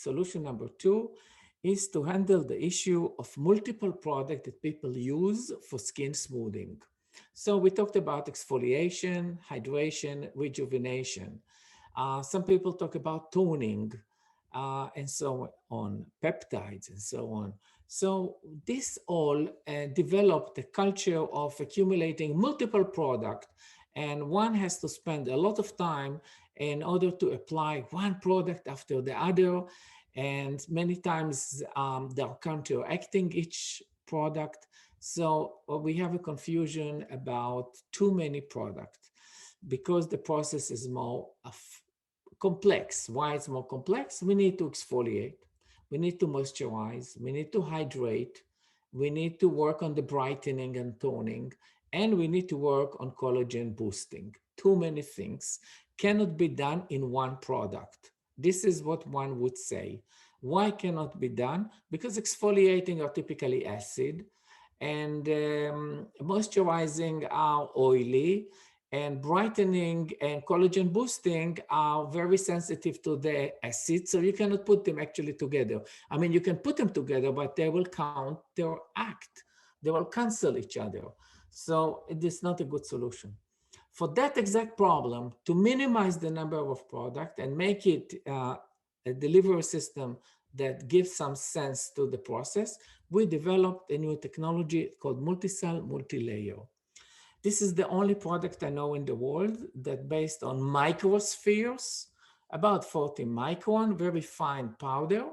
solution number two is to handle the issue of multiple products that people use for skin smoothing. So we talked about exfoliation, hydration, rejuvenation. Some people talk about toning and so on, peptides and so on. So this all developed the culture of accumulating multiple products, and one has to spend a lot of time in order to apply one product after the other. And many times they're counteracting each product. So we have a confusion about too many products because the process is more complex. Why it's more complex? We need to exfoliate, we need to moisturize, we need to hydrate, we need to work on the brightening and toning, and we need to work on collagen boosting. Too many things cannot be done in one product. This is what one would say. Why cannot be done? Because exfoliating are typically acid, and moisturizing are oily, and brightening and collagen boosting are very sensitive to the acid, so you cannot put them actually together. I mean, you can put them together, but they will counteract. They will cancel each other. So it is not a good solution. For that exact problem, to minimize the number of products and make it a delivery system that gives some sense to the process, we developed a new technology called MultiSal Multilayer. This is the only product I know in the world that based on microspheres, about 40 micron, very fine powder,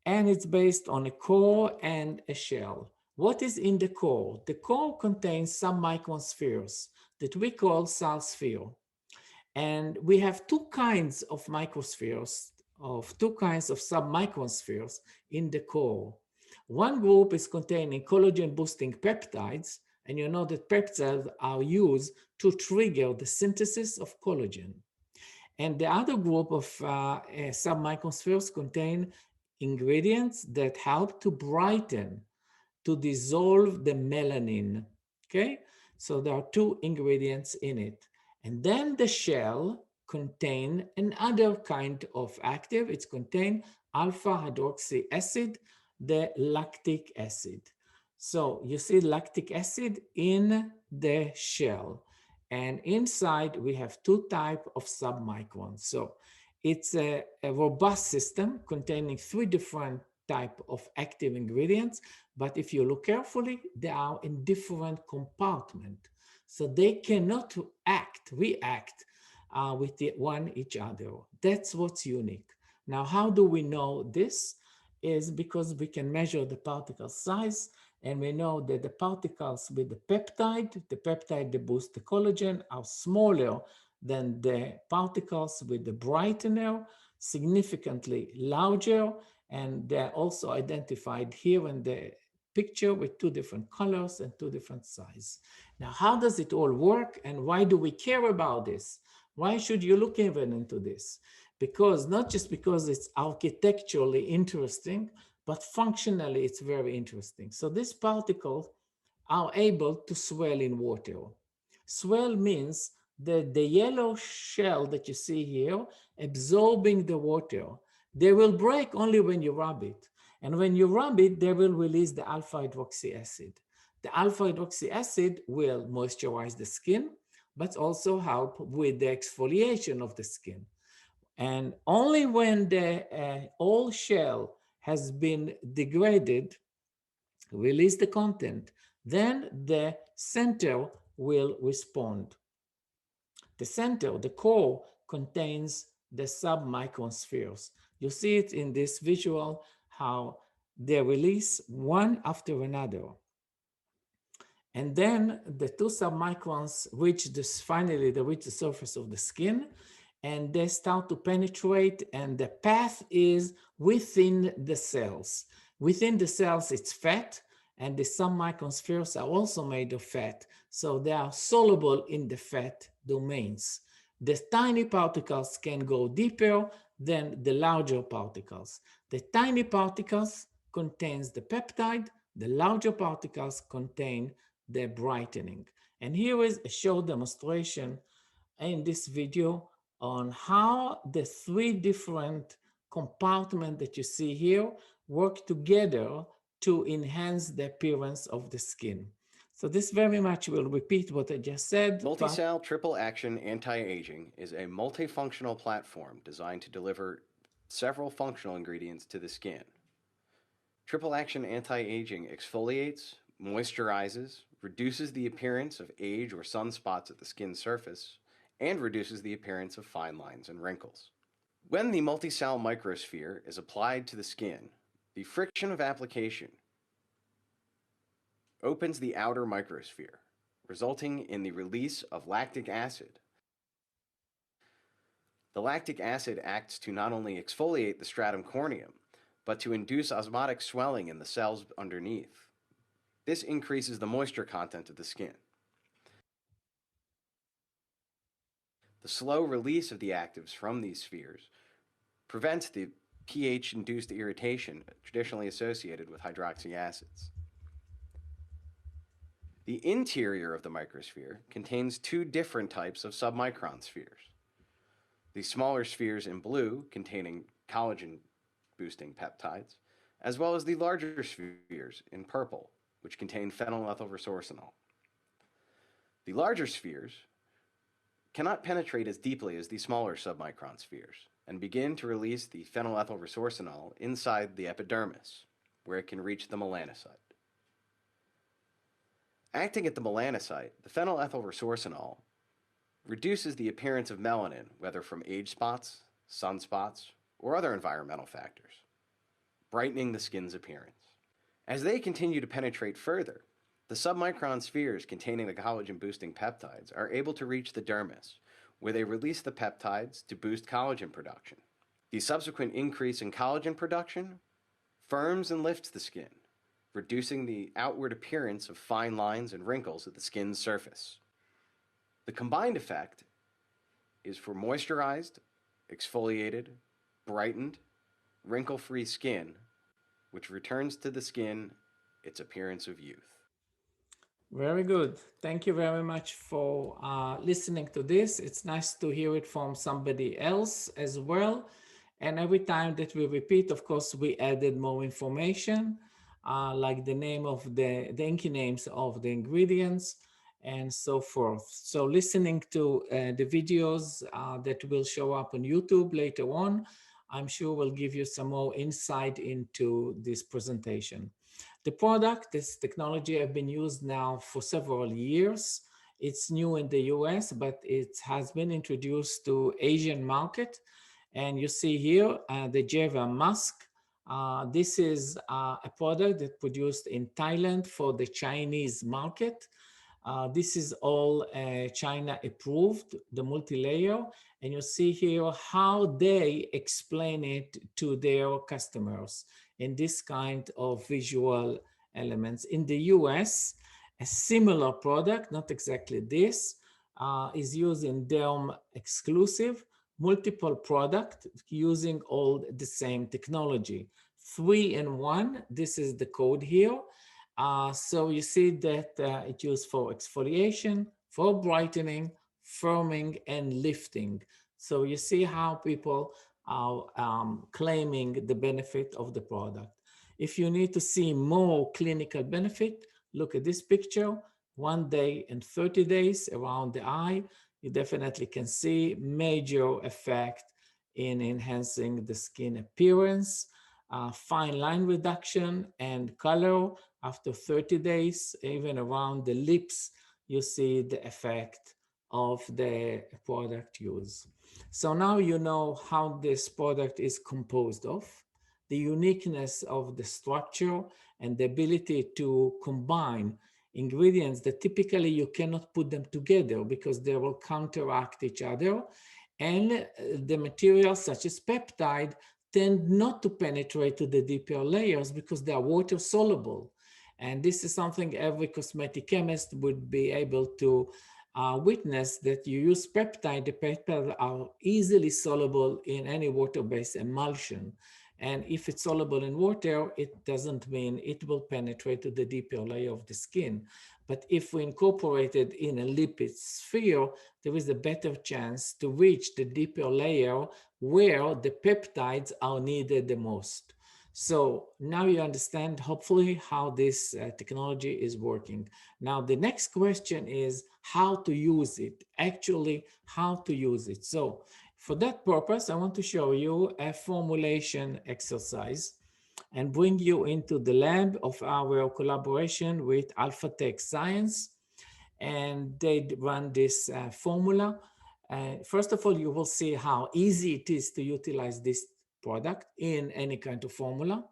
and it's based on a core and a shell. What is in the core? The core contains some micron spheres that we call SalSphere. And we have two kinds of microspheres, of two kinds of submicron spheres in the core. One group is containing collagen boosting peptides, and you know that peptides are used to trigger the synthesis of collagen. And the other group of submicron spheres contain ingredients that help to brighten, to dissolve the melanin, okay? So there are two ingredients in it. And then the shell contain another kind of active. It's contain alpha hydroxy acid, the lactic acid. So you see lactic acid in the shell. And inside we have two types of submicrons. So it's a robust system containing three different type of active ingredients, but if you look carefully, they are in different compartments. So they cannot react with each other. That's what's unique. Now, how do we know this? Is because we can measure the particle size, and we know that the particles with the peptide that boost the collagen, are smaller than the particles with the brightener, significantly larger, and they're also identified here in the picture with two different colors and two different sizes. Now, how does it all work, and why do we care about this? Why should you look even into this? Because not just because it's architecturally interesting, but functionally it's very interesting. So these particles are able to swell in water. Swell means that the yellow shell that you see here absorbing the water, they will break only when you rub it. And when you rub it, they will release the alpha hydroxy acid. The alpha hydroxy acid will moisturize the skin, but also help with the exfoliation of the skin. And only when the whole shell has been degraded, release the content, then the center will respond. The center, the core, contains the submicron spheres. You see it in this visual, how they release one after another. And then the two submicrons finally they reach the surface of the skin, and they start to penetrate, and the path is within the cells. Within the cells, it's fat, and the submicron spheres are also made of fat, so they are soluble in the fat domains. The tiny particles can go deeper than the larger particles. The tiny particles contains the peptide, the larger particles contain the brightening. And here is a short demonstration in this video on how the three different compartments that you see here work together to enhance the appearance of the skin. So this very much will repeat what I just said, but MultiSal Triple Action Anti-Aging is a multifunctional platform designed to deliver several functional ingredients to the skin. Triple Action Anti-Aging exfoliates, moisturizes, reduces the appearance of age or sunspots at the skin surface, and reduces the appearance of fine lines and wrinkles. When the MultiSal microsphere is applied to the skin, the friction of application opens the outer microsphere, resulting in the release of lactic acid. The lactic acid acts to not only exfoliate the stratum corneum, but to induce osmotic swelling in the cells underneath. This increases the moisture content of the skin. The slow release of the actives from these spheres prevents the pH-induced irritation traditionally associated with hydroxy acids. The interior of the microsphere contains two different types of submicron spheres. The smaller spheres in blue containing collagen-boosting peptides, as well as the larger spheres in purple, which contain phenylethylresorcinol. The larger spheres cannot penetrate as deeply as the smaller submicron spheres and begin to release the phenylethylresorcinol inside the epidermis, where it can reach the melanocyte. Acting at the melanocyte, the phenylethylresorcinol reduces the appearance of melanin, whether from age spots, sunspots, or other environmental factors, brightening the skin's appearance. As they continue to penetrate further, the submicron spheres containing the collagen-boosting peptides are able to reach the dermis, where they release the peptides to boost collagen production. The subsequent increase in collagen production firms and lifts the skin, reducing the outward appearance of fine lines and wrinkles at the skin's surface. The combined effect is for moisturized, exfoliated, brightened, wrinkle-free skin, which returns to the skin its appearance of youth. very good. Thank you very much for listening to this. It's nice to hear it from somebody else as well. And every time that we repeat, of course, we added more information, like the name of the inky names of the ingredients and so forth. So listening to the videos that will show up on YouTube later on, I'm sure will give you some more insight into this presentation. The product, this technology, have been used now for several years. It's new in the US, but it has been introduced to Asian market. And you see here the Java mask. This is a product that produced in Thailand for the Chinese market. This is all China approved, the multi-layer, and you see here how they explain it to their customers in this kind of visual elements. In the US, a similar product, not exactly this, is used in derm exclusive, multiple product using all the same technology. 3-in-1, this is the code here. So you see that it's used for exfoliation, for brightening, firming, and lifting. So you see how people are claiming the benefit of the product. If you need to see more clinical benefit, look at this picture, 1 day and 30 days around the eye. You definitely can see major effect in enhancing the skin appearance, fine line reduction and color after 30 days, even around the lips, you see the effect of the product use. So now you know how this product is composed of, the uniqueness of the structure and the ability to combine ingredients that typically you cannot put them together because they will counteract each other. And the materials such as peptide tend not to penetrate to the deeper layers because they are water soluble. And this is something every cosmetic chemist would be able to witness, that you use peptide. The peptides are easily soluble in any water-based emulsion. And if it's soluble in water, it doesn't mean it will penetrate to the deeper layer of the skin. But if we incorporate it in a lipid sphere, there is a better chance to reach the deeper layer where the peptides are needed the most. So now you understand, hopefully, how this technology is working. Now, the next question is how to use it, actually, how to use it. So for that purpose, I want to show you a formulation exercise and bring you into the lab of our collaboration with Alpha Tech Science. And they run this formula. First of all, you will see how easy it is to utilize this product in any kind of formula.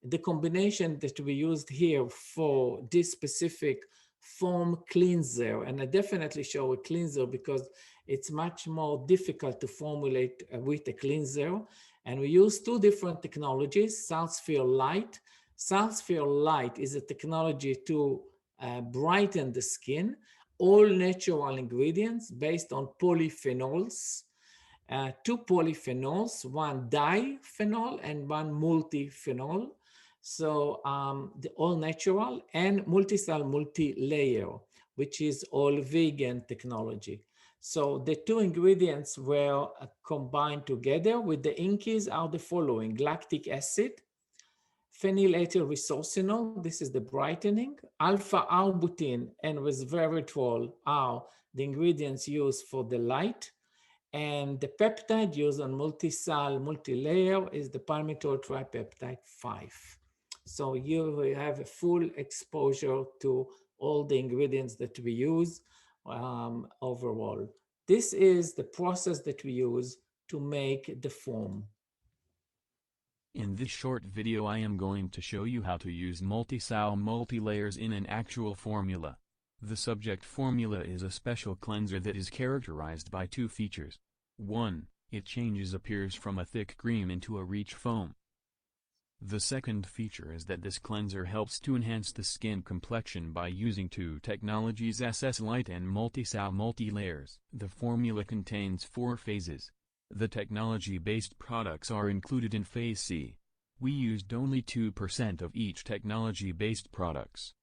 The combination that we used here for this specific foam cleanser, and I definitely show a cleanser because it's much more difficult to formulate with a cleanser. And we use two different technologies, SalSphere Light. SalSphere Light is a technology to brighten the skin, all natural ingredients based on polyphenols, two polyphenols, one diphenol and one multiphenol. So the all natural, and MultiSal Multilayer, which is all vegan technology. So the two ingredients were combined together with the inkies are the following: lactic acid, phenylethyl resorcinol, this is the brightening, alpha-arbutin and resveratrol are the ingredients used for the light, and the peptide used on MultiSal Multilayer is the palmitoyl tripeptide 5. So you will have a full exposure to all the ingredients that we use overall. This is the process that we use to make the foam. In this short video I am going to show you how to use MultiSal Multilayers in an actual formula. The subject formula is a special cleanser that is characterized by two features. 1. It changes appears from a thick cream into a rich foam. The second feature is that this cleanser helps to enhance the skin complexion by using two technologies, SS Light and MultiSal Multilayers. The formula contains 4 phases. The technology-based products are included in Phase C. We used only 2% of each technology-based products.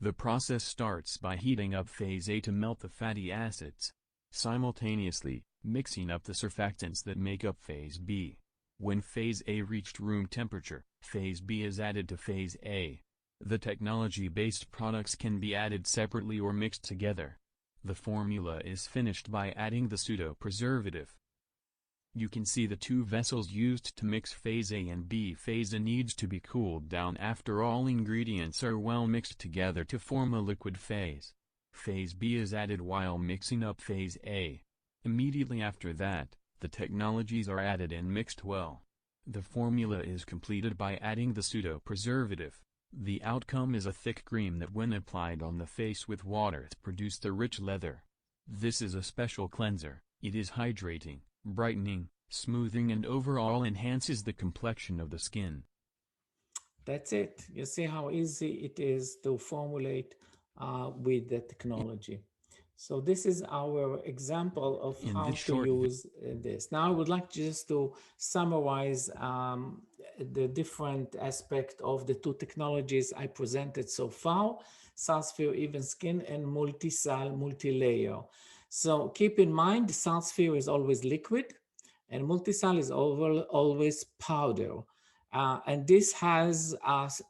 The process starts by heating up Phase A to melt the fatty acids, simultaneously mixing up the surfactants that make up Phase B. When Phase A reached room temperature, Phase B is added to Phase A. The technology-based products can be added separately or mixed together. The formula is finished by adding the pseudo-preservative. You can see the 2 vessels used to mix Phase A and B. Phase A needs to be cooled down after all ingredients are well mixed together to form a liquid phase. Phase B is added while mixing up Phase A. Immediately after that, the technologies are added and mixed well. The formula is completed by adding the pseudo-preservative. The outcome is a thick cream that when applied on the face with water produces a rich leather. This is a special cleanser. It is hydrating, brightening, smoothing and overall enhances the complexion of the skin. That's it. You see how easy it is to formulate with the technology. So this is our example of In how this to short use this. Now I would like just to summarize the different aspect of the two technologies I presented so far, SalSphere Even Skin and MultiSal Multilayer. So keep in mind, SalSphere is always liquid and MultiSal is always powder. And this has,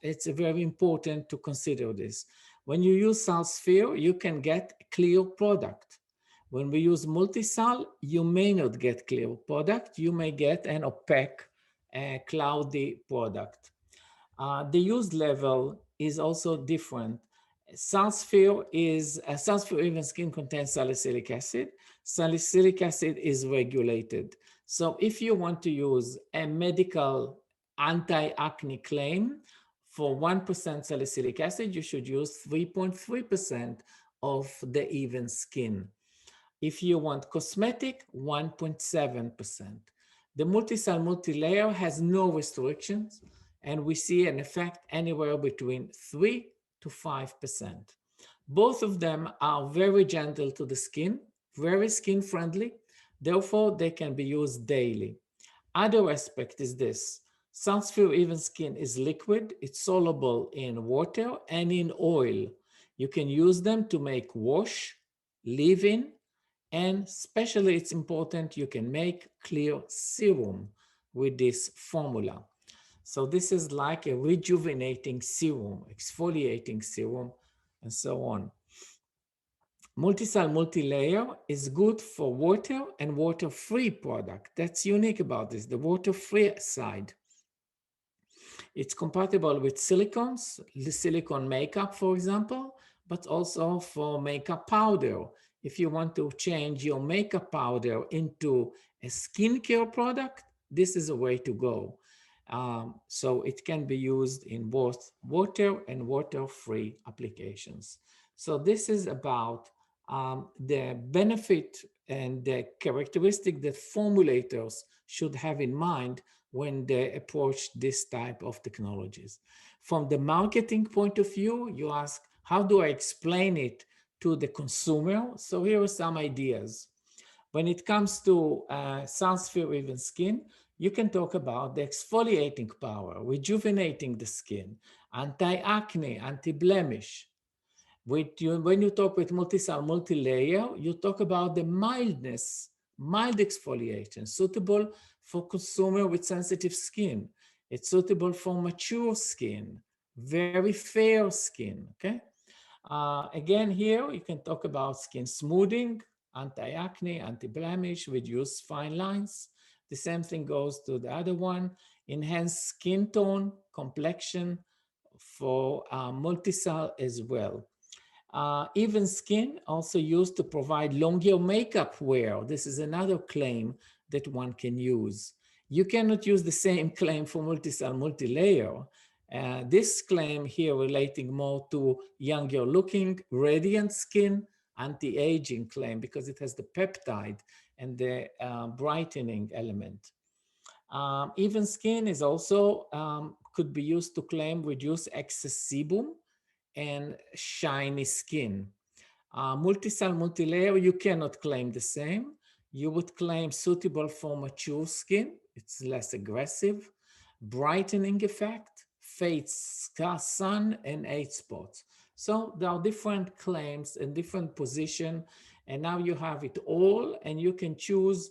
it's very important to consider this. When you use SalSphere, you can get a clear product. When we use MultiSal, you may not get clear product. You may get an opaque, cloudy product. The use level is also different. SalSphere even skin contains salicylic acid. Salicylic acid is regulated. So if you want to use a medical anti-acne claim for 1% salicylic acid, you should use 3.3% of the even skin. If you want cosmetic, 1.7%. The MultiSal Multilayer has no restrictions, and we see an effect anywhere between 3 to 5%. Both of them are very gentle to the skin, very skin friendly, therefore they can be used daily. Other aspect is this: SalSphere Even Skin is liquid, it's soluble in water and in oil. You can use them to make wash, leave-in, and especially it's important, you can make clear serum with this formula. So this is like a rejuvenating serum, exfoliating serum, and so on. MultiSal Multilayer is good for water and water-free product. That's unique about this, the water-free side. It's compatible with silicones, the silicone makeup, for example, but also for makeup powder. If you want to change your makeup powder into a skincare product, this is a way to go. So it can be used in both water and water-free applications. So this is about the benefit and the characteristic that formulators should have in mind when they approach this type of technologies. From the marketing point of view, you ask, how do I explain it to the consumer? So here are some ideas. When it comes to SalSphere Even Skin, you can talk about the exfoliating power, rejuvenating the skin, anti-acne, anti-blemish. When you talk with MultiSal Multilayer, you talk about the mildness, mild exfoliation, suitable for consumer with sensitive skin. It's suitable for mature skin, very fair skin, okay? Again, here you can talk about skin smoothing, anti-acne, anti-blemish, reduce fine lines. The same thing goes to the other one, enhance skin tone, complexion for MultiSal as well. Even skin also used to provide longer makeup wear. This is another claim that one can use. You cannot use the same claim for MultiSal Multilayer. This claim here relating more to younger looking, radiant skin, anti-aging claim because it has the peptide and the brightening element. Even skin is also could be used to claim reduce excess sebum and shiny skin. MultiSal Multilayer, you cannot claim the same. You would claim suitable for mature skin. It's less aggressive. Brightening effect, fades sun and age spots. So there are different claims and different position. And now you have it all and you can choose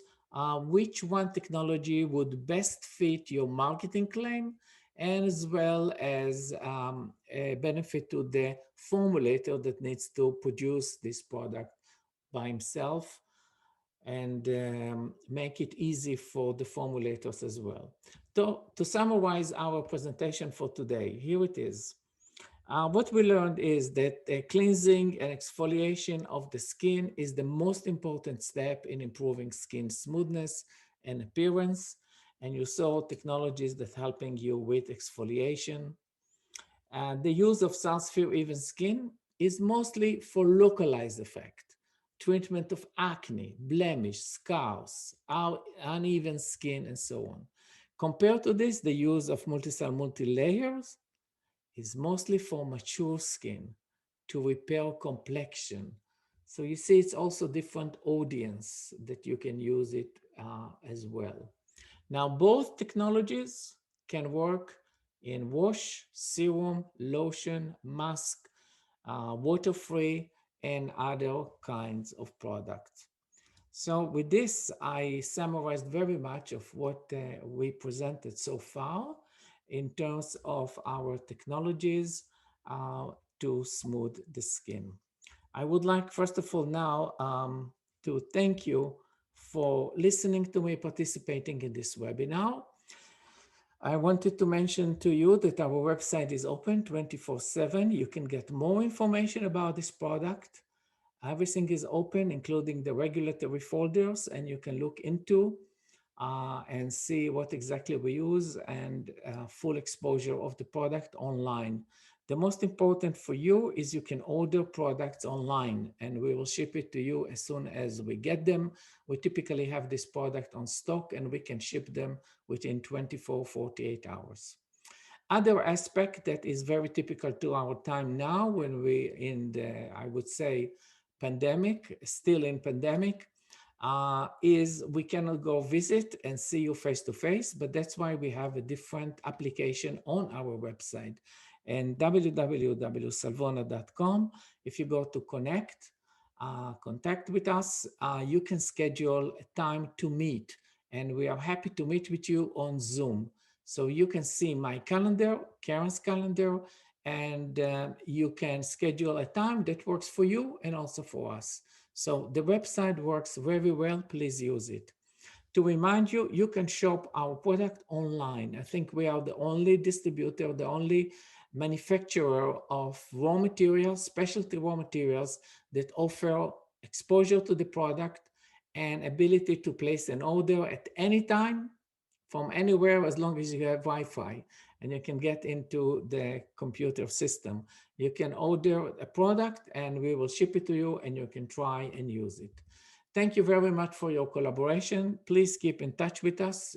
which one technology would best fit your marketing claim and as well as a benefit to the formulator that needs to produce this product by himself and make it easy for the formulators as well. To summarize our presentation for today, here it is. What we learned is that cleansing and exfoliation of the skin is the most important step in improving skin smoothness and appearance. And you saw technologies that helping you with exfoliation. The use of SalSphere Even Skin is mostly for localized effect, treatment of acne, blemish, scars, uneven skin, and so on. Compared to this, the use of MultiSal Multilayers is mostly for mature skin to repair complexion. So you see, it's also different audience that you can use it as well. Now, both technologies can work in wash, serum, lotion, mask, water-free, and other kinds of products. So with this, I summarized very much of what we presented so far in terms of our technologies to smooth the skin. I would like, first of all, now to thank you for listening to me, participating in this webinar. I wanted to mention to you that our website is open 24/7. You can get more information about this product. Everything is open, including the regulatory folders, and you can look into and see what exactly we use and full exposure of the product online. The most important for you is you can order products online and we will ship it to you as soon as we get them. We typically have this product on stock and we can ship them within 24, 48 hours. Other aspect that is very typical to our time now when we in the, I would say, pandemic, still in pandemic, is we cannot go visit and see you face to face, but that's why we have a different application on our website. and www.salvona.com. If you go to connect, contact with us, you can schedule a time to meet, and we are happy to meet with you on Zoom. So you can see my calendar, Karen's calendar, and you can schedule a time that works for you and also for us. So the website works very well. Please use it. To remind you, you can shop our product online. I think we are the only distributor, the only manufacturer of raw materials, specialty raw materials that offer exposure to the product and ability to place an order at any time from anywhere as long as you have Wi-Fi and you can get into the computer system. You can order a product and we will ship it to you and you can try and use it. Thank you very much for your collaboration. Please keep in touch with us.